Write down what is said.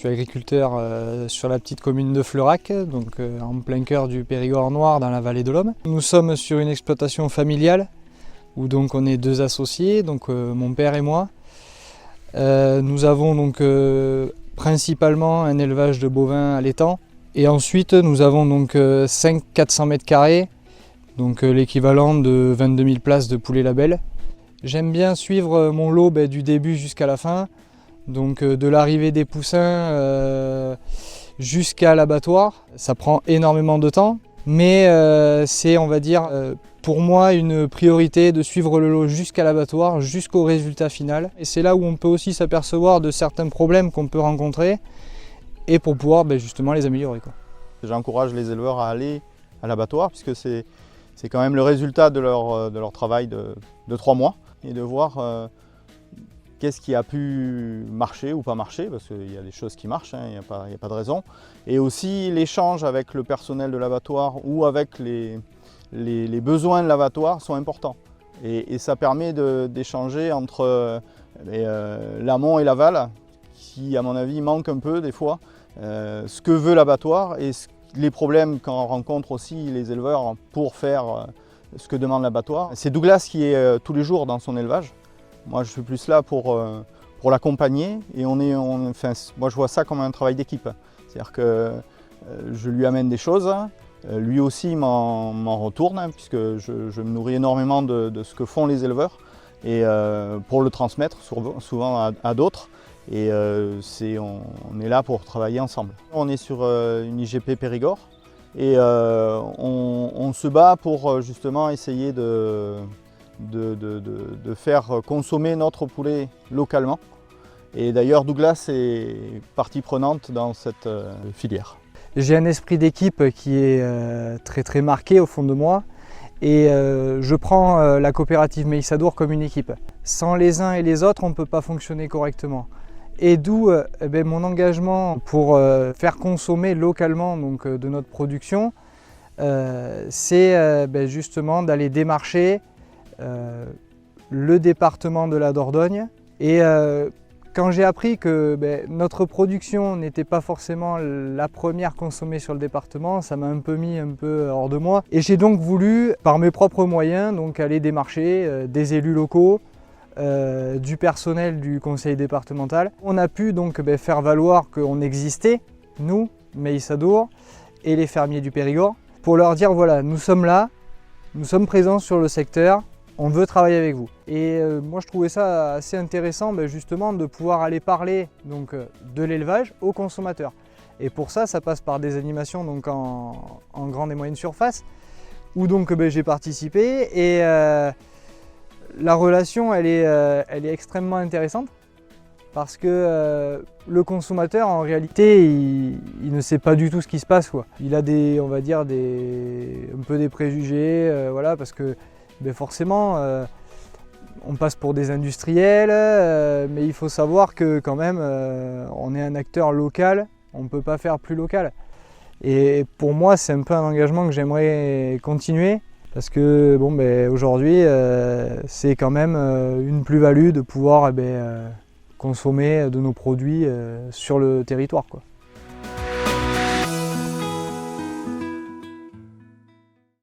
suis agriculteur sur la petite commune de Fleurac, donc en plein cœur du Périgord noir dans la vallée de l'Aume. Nous sommes sur une exploitation familiale où donc on est deux associés, donc mon père et moi. Nous avons donc principalement un élevage de bovins à l'étang et ensuite nous avons donc 400 mètres carrés, donc l'équivalent de 22 000 places de poulets label. J'aime bien suivre mon lot du début jusqu'à la fin, donc de l'arrivée des poussins jusqu'à l'abattoir. Ça prend énormément de temps, mais c'est, on va dire, pour moi une priorité de suivre le lot jusqu'à l'abattoir, jusqu'au résultat final. Et c'est là où on peut aussi s'apercevoir de certains problèmes qu'on peut rencontrer et pour pouvoir justement les améliorer, quoi. J'encourage les éleveurs à aller à l'abattoir puisque c'est quand même le résultat de leur travail de 3 mois et de voir qu'est-ce qui a pu marcher ou pas marcher, parce qu'il y a des choses qui marchent, il n'y a pas de raison. Et aussi l'échange avec le personnel de l'abattoir ou avec les besoins de l'abattoir sont importants. Et ça permet d'échanger entre l'amont et l'aval, qui à mon avis manque un peu des fois, ce que veut l'abattoir et les problèmes qu'en rencontrent aussi les éleveurs pour faire ce que demande l'abattoir. C'est Douglas qui est tous les jours dans son élevage. Moi je suis plus là pour l'accompagner et moi je vois ça comme un travail d'équipe. C'est-à-dire que je lui amène des choses, lui aussi m'en retourne, puisque je me nourris énormément de ce que font les éleveurs et pour le transmettre souvent à d'autres. Et on est là pour travailler ensemble. On est sur une IGP Périgord et on se bat pour justement essayer de faire consommer notre poulet localement. Et d'ailleurs Douglas est partie prenante dans cette filière. J'ai un esprit d'équipe qui est très marqué au fond de moi. Et je prends la coopérative Meïssadour comme une équipe. Sans les uns et les autres, on ne peut pas fonctionner correctement. Et d'où mon engagement pour faire consommer localement donc, de notre production, c'est justement d'aller démarcher le département de la Dordogne. Et quand j'ai appris que notre production n'était pas forcément la première consommée sur le département, ça m'a mis un peu hors de moi. Et j'ai donc voulu, par mes propres moyens, donc, aller démarcher des élus locaux, du personnel du conseil départemental. On a pu donc faire valoir qu'on existait, nous, Meïssadour, et les fermiers du Périgord, pour leur dire voilà, nous sommes là, nous sommes présents sur le secteur, on veut travailler avec vous. Et moi je trouvais ça assez intéressant justement de pouvoir aller parler donc, de l'élevage aux consommateurs. Et pour ça, ça passe par des animations donc, en grande et moyenne surface, où donc j'ai participé et la relation elle est extrêmement intéressante parce que le consommateur en réalité il ne sait pas du tout ce qui se passe, quoi. Il a on va dire un peu des préjugés, voilà, parce que forcément on passe pour des industriels, mais il faut savoir que quand même on est un acteur local, on ne peut pas faire plus local. Et pour moi c'est un peu un engagement que j'aimerais continuer. Parce que aujourd'hui, c'est quand même une plus-value de pouvoir consommer de nos produits sur le territoire, quoi.